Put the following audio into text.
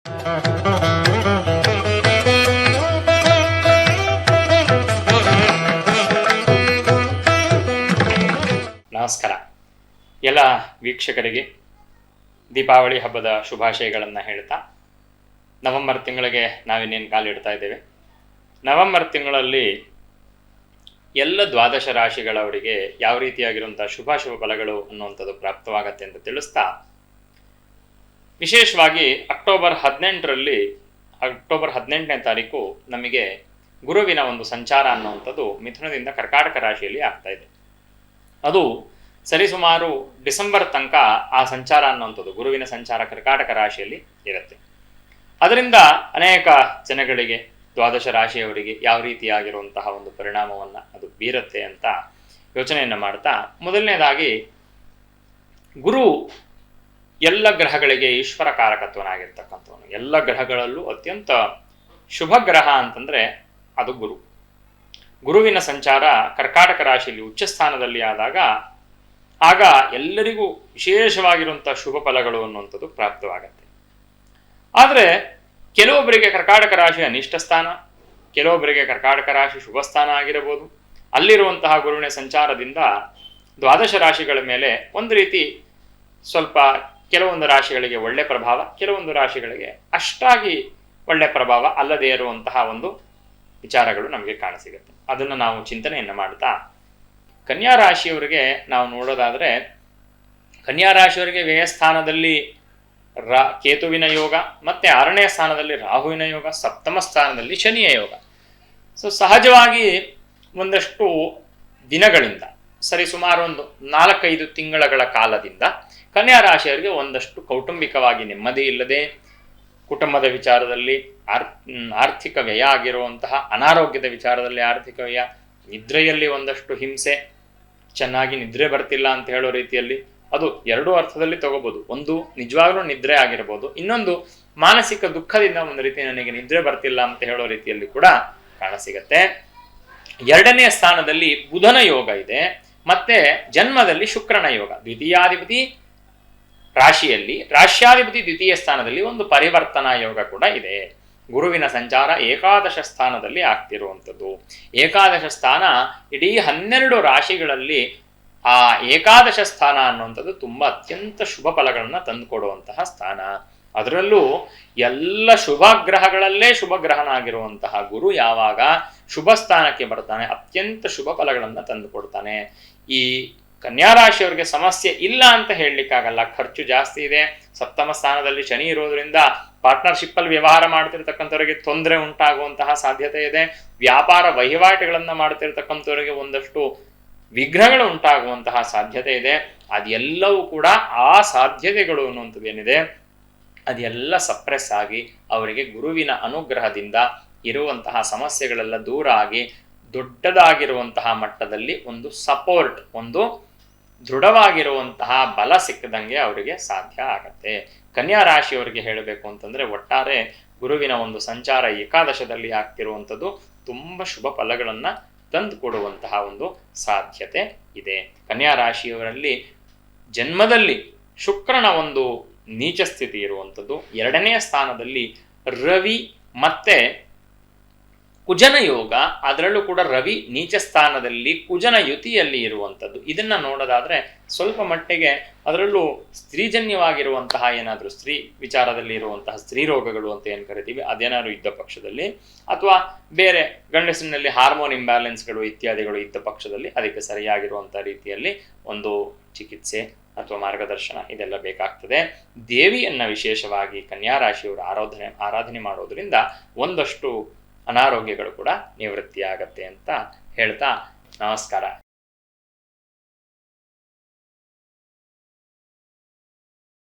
ನಮಸ್ಕಾರ. ಎಲ್ಲ ವೀಕ್ಷಕರಿಗೆ ದೀಪಾವಳಿ ಹಬ್ಬದ ಶುಭಾಶಯಗಳನ್ನು ಹೇಳ್ತಾ ನವೆಂಬರ್ ತಿಂಗಳಿಗೆ ನಾವಿನ್ನೇನು ಕಾಲಿಡ್ತಾ ಇದ್ದೇವೆ. ನವೆಂಬರ್ ತಿಂಗಳಲ್ಲಿ ಎಲ್ಲ ದ್ವಾದಶ ರಾಶಿಗಳವರಿಗೆ ಯಾವ ರೀತಿಯಾಗಿರುವಂಥ ಶುಭಾಶುಭ ಫಲಗಳು ಅನ್ನುವಂಥದ್ದು ಪ್ರಾಪ್ತವಾಗತ್ತೆ ಅಂತ ತಿಳಿಸ್ತಾ, ವಿಶೇಷವಾಗಿ ಅಕ್ಟೋಬರ್ 18ನೇ ತಾರೀಕು ನಮಗೆ ಗುರುವಿನ ಒಂದು ಸಂಚಾರ ಅನ್ನುವಂಥದ್ದು ಮಿಥುನದಿಂದ ಕರ್ಕಾಟಕ ರಾಶಿಯಲ್ಲಿ ಆಗ್ತಾ ಇದೆ. ಅದು ಸರಿಸುಮಾರು ಡಿಸೆಂಬರ್ ತನಕ ಆ ಸಂಚಾರ ಅನ್ನುವಂಥದ್ದು ಗುರುವಿನ ಸಂಚಾರ ಕರ್ಕಾಟಕ ರಾಶಿಯಲ್ಲಿ ಇರುತ್ತೆ. ಅದರಿಂದ ಅನೇಕ ಜನಗಳಿಗೆ, ದ್ವಾದಶ ರಾಶಿಯವರಿಗೆ ಯಾವ ರೀತಿಯಾಗಿರುವಂತಹ ಒಂದು ಪರಿಣಾಮವನ್ನು ಅದು ಬೀರುತ್ತೆ ಅಂತ ಯೋಚನೆಯನ್ನು ಮಾಡ್ತಾ, ಮೊದಲನೇದಾಗಿ ಗುರು ಎಲ್ಲ ಗ್ರಹಗಳಿಗೆ ಈಶ್ವರ ಕಾರಕತ್ವನಾಗಿರ್ತಕ್ಕಂಥವನು. ಎಲ್ಲ ಗ್ರಹಗಳಲ್ಲೂ ಅತ್ಯಂತ ಶುಭ ಗ್ರಹ ಅಂತಂದರೆ ಅದು ಗುರು. ಗುರುವಿನ ಸಂಚಾರ ಕರ್ಕಾಟಕ ರಾಶಿಯಲ್ಲಿ ಉಚ್ಚ ಸ್ಥಾನದಲ್ಲಿ ಆಗ ಎಲ್ಲರಿಗೂ ವಿಶೇಷವಾಗಿರುವಂಥ ಶುಭ ಫಲಗಳು ಅನ್ನುವಂಥದ್ದು ಪ್ರಾಪ್ತವಾಗತ್ತೆ. ಆದರೆ ಕೆಲವೊಬ್ಬರಿಗೆ ಕರ್ಕಾಟಕ ರಾಶಿ ಅನಿಷ್ಟ ಸ್ಥಾನ, ಕೆಲವೊಬ್ಬರಿಗೆ ಕರ್ಕಾಟಕ ರಾಶಿ ಶುಭ ಸ್ಥಾನ ಆಗಿರಬಹುದು. ಅಲ್ಲಿರುವಂತಹ ಗುರುವಿನ ಸಂಚಾರದಿಂದ ದ್ವಾದಶ ರಾಶಿಗಳ ಮೇಲೆ ಒಂದು ರೀತಿ ಸ್ವಲ್ಪ ಕೆಲವೊಂದು ರಾಶಿಗಳಿಗೆ ಒಳ್ಳೆ ಪ್ರಭಾವ, ಕೆಲವೊಂದು ರಾಶಿಗಳಿಗೆ ಅಷ್ಟಾಗಿ ಒಳ್ಳೆ ಪ್ರಭಾವ ಅಲ್ಲದೇ ಇರುವಂತಹ ಒಂದು ವಿಚಾರಗಳು ನಮಗೆ ಕಾಣಸಿಗುತ್ತೆ. ಅದನ್ನು ನಾವು ಚಿಂತನೆಯನ್ನು ಮಾಡ್ತಾ, ಕನ್ಯಾ ರಾಶಿಯವರಿಗೆ ನಾವು ನೋಡೋದಾದರೆ, ಕನ್ಯಾ ರಾಶಿಯವರಿಗೆ ವ್ಯಯಸ್ಥಾನದಲ್ಲಿ ಕೇತುವಿನ ಯೋಗ, ಮತ್ತು 6ನೇ ಸ್ಥಾನದಲ್ಲಿ ರಾಹುವಿನ ಯೋಗ, 7ಮ ಸ್ಥಾನದಲ್ಲಿ ಶನಿಯ ಯೋಗ. ಸಹಜವಾಗಿ ಒಂದಷ್ಟು ದಿನಗಳಿಂದ, ಸರಿಸುಮಾರು ಒಂದು 4-5 ತಿಂಗಳ ಕಾಲದಿಂದ ಕನ್ಯಾ ರಾಶಿಯವರಿಗೆ ಒಂದಷ್ಟು ಕೌಟುಂಬಿಕವಾಗಿ ನೆಮ್ಮದಿ ಇಲ್ಲದೆ, ಕುಟುಂಬದ ವಿಚಾರದಲ್ಲಿ ಆರ್ಥಿಕ ವ್ಯಯ ಆಗಿರುವಂತಹ, ಅನಾರೋಗ್ಯದ ವಿಚಾರದಲ್ಲಿ ಆರ್ಥಿಕ ವ್ಯಯ, ನಿದ್ರೆಯಲ್ಲಿ ಒಂದಷ್ಟು ಹಿಂಸೆ, ಚೆನ್ನಾಗಿ ನಿದ್ರೆ ಬರ್ತಿಲ್ಲ ಅಂತ ಹೇಳೋ ರೀತಿಯಲ್ಲಿ, ಅದು ಎರಡೂ ಅರ್ಥದಲ್ಲಿ ತಗೋಬಹುದು. ಒಂದು ನಿಜವಾಗ್ಲೂ ನಿದ್ರೆ ಆಗಿರ್ಬೋದು, ಇನ್ನೊಂದು ಮಾನಸಿಕ ದುಃಖದಿಂದ ಒಂದು ರೀತಿ ನನಗೆ ನಿದ್ರೆ ಬರ್ತಿಲ್ಲ ಅಂತ ಹೇಳೋ ರೀತಿಯಲ್ಲಿ ಕೂಡ ಕಾಣಸಿಗತ್ತೆ. 2ನೇ ಸ್ಥಾನದಲ್ಲಿ ಬುಧನ ಯೋಗ ಇದೆ, ಮತ್ತೆ ಜನ್ಮದಲ್ಲಿ ಶುಕ್ರನ ಯೋಗ. ದ್ವಿತೀಯಾಧಿಪತಿ ರಾಶಿಯಲ್ಲಿ, ರಾಶ್ಯಾಧಿಪತಿ ದ್ವಿತೀಯ ಸ್ಥಾನದಲ್ಲಿ ಒಂದು ಪರಿವರ್ತನಾ ಯೋಗ ಕೂಡ ಇದೆ. ಗುರುವಿನ ಸಂಚಾರ ಏಕಾದಶ ಸ್ಥಾನದಲ್ಲಿ ಆಗ್ತಿರುವಂಥದ್ದು. ಏಕಾದಶ ಸ್ಥಾನ ಇಡೀ 12 ರಾಶಿಗಳಲ್ಲಿ ಆ ಏಕಾದಶ ಸ್ಥಾನ ಅನ್ನುವಂಥದ್ದು ತುಂಬ ಅತ್ಯಂತ ಶುಭ ಫಲಗಳನ್ನು ತಂದುಕೊಡುವಂತಹ ಸ್ಥಾನ. ಅದರಲ್ಲೂ ಎಲ್ಲ ಶುಭ ಗ್ರಹಗಳಲ್ಲೇ ಶುಭ ಗ್ರಹನಾಗಿರುವಂತಹ ಗುರು ಯಾವಾಗ ಶುಭ ಸ್ಥಾನಕ್ಕೆ ಬರ್ತಾನೆ, ಅತ್ಯಂತ ಶುಭ ಫಲಗಳನ್ನು ತಂದುಕೊಡ್ತಾನೆ. ಈ ಕನ್ಯಾ ರಾಶಿಯವರಿಗೆ ಸಮಸ್ಯೆ ಇಲ್ಲ ಅಂತ ಹೇಳಲಿಕ್ಕಾಗಲ್ಲ, ಖರ್ಚು ಜಾಸ್ತಿ ಇದೆ. 7ಮ ಸ್ಥಾನದಲ್ಲಿ ಶನಿ ಇರೋದ್ರಿಂದ ಪಾರ್ಟ್ನರ್ಶಿಪ್ಪಲ್ಲಿ ವ್ಯವಹಾರ ಮಾಡ್ತಿರ್ತಕ್ಕಂಥವರಿಗೆ ತೊಂದರೆ ಉಂಟಾಗುವಂತಹ ಸಾಧ್ಯತೆ ಇದೆ. ವ್ಯಾಪಾರ ವಹಿವಾಟುಗಳನ್ನು ಮಾಡ್ತಿರ್ತಕ್ಕಂಥವರಿಗೆ ಒಂದಷ್ಟು ವಿಘ್ನಗಳು ಉಂಟಾಗುವಂತಹ ಸಾಧ್ಯತೆ ಇದೆ. ಅದೆಲ್ಲವೂ ಕೂಡ ಆ ಸಾಧ್ಯತೆಗಳು ಅನ್ನುವಂಥದ್ದು ಏನಿದೆ ಅದೆಲ್ಲ ಸಪ್ರೆಸ್ ಆಗಿ ಅವರಿಗೆ ಗುರುವಿನ ಅನುಗ್ರಹದಿಂದ ಇರುವಂತಹ ಸಮಸ್ಯೆಗಳೆಲ್ಲ ದೂರ ಆಗಿ ದೊಡ್ಡದಾಗಿರುವಂತಹ ಮಟ್ಟದಲ್ಲಿ ಒಂದು ಸಪೋರ್ಟ್, ಒಂದು ದೃಢವಾಗಿರುವಂತಹ ಬಲ ಸಿಕ್ಕದಂಗೆ ಅವರಿಗೆ ಸಾಧ್ಯ ಆಗತ್ತೆ. ಕನ್ಯಾ ರಾಶಿಯವರಿಗೆ ಹೇಳಬೇಕು ಅಂತಂದರೆ, ಒಟ್ಟಾರೆ ಗುರುವಿನ ಒಂದು ಸಂಚಾರ ಏಕಾದಶದಲ್ಲಿ ಆಗ್ತಿರುವಂಥದ್ದು ತುಂಬ ಶುಭ ಫಲಗಳನ್ನು ತಂದು ಕೊಡುವಂತಹ ಒಂದು ಸಾಧ್ಯತೆ ಇದೆ. ಕನ್ಯಾ ರಾಶಿಯವರಲ್ಲಿ ಜನ್ಮದಲ್ಲಿ ಶುಕ್ರನ ಒಂದು ನೀಚ ಸ್ಥಿತಿ ಇರುವಂಥದ್ದು, 2ನೇ ಸ್ಥಾನದಲ್ಲಿ ರವಿ ಮತ್ತೆ ಕುಜನ ಯೋಗ, ಅದರಲ್ಲೂ ಕೂಡ ರವಿ ನೀಚ ಸ್ಥಾನದಲ್ಲಿ ಕುಜನ ಯುತಿಯಲ್ಲಿ ಇರುವಂಥದ್ದು. ಇದನ್ನು ನೋಡೋದಾದರೆ ಸ್ವಲ್ಪ ಮಟ್ಟಿಗೆ ಅದರಲ್ಲೂ ಸ್ತ್ರೀಜನ್ಯವಾಗಿರುವಂತಹ ಏನಾದರೂ ಸ್ತ್ರೀ ವಿಚಾರದಲ್ಲಿ ಇರುವಂತಹ ಸ್ತ್ರೀ ರೋಗಗಳು ಅಂತ ಏನು ಕರಿತೀವಿ ಅದೇನಾದ್ರು ಇದ್ದ ಪಕ್ಷದಲ್ಲಿ, ಅಥವಾ ಬೇರೆ ಗಂಡಸಿನಲ್ಲಿ ಹಾರ್ಮೋನ್ ಇಂಬ್ಯಾಲೆನ್ಸ್ಗಳು ಇತ್ಯಾದಿಗಳು ಇದ್ದ ಪಕ್ಷದಲ್ಲಿ ಅದಕ್ಕೆ ಸರಿಯಾಗಿರುವಂಥ ರೀತಿಯಲ್ಲಿ ಒಂದು ಚಿಕಿತ್ಸೆ ಅಥವಾ ಮಾರ್ಗದರ್ಶನ ಇದೆಲ್ಲ ಬೇಕಾಗ್ತದೆ. ದೇವಿಯನ್ನು ವಿಶೇಷವಾಗಿ ಕನ್ಯಾ ರಾಶಿಯವರು ಆರಾಧನೆ ಮಾಡೋದ್ರಿಂದ ಒಂದಷ್ಟು ಅನಾರೋಗ್ಯಗಳು ಕೂಡ ನಿವೃತ್ತಿಯಾಗತ್ತೆ ಅಂತ ಹೇಳ್ತಾ ನಮಸ್ಕಾರ.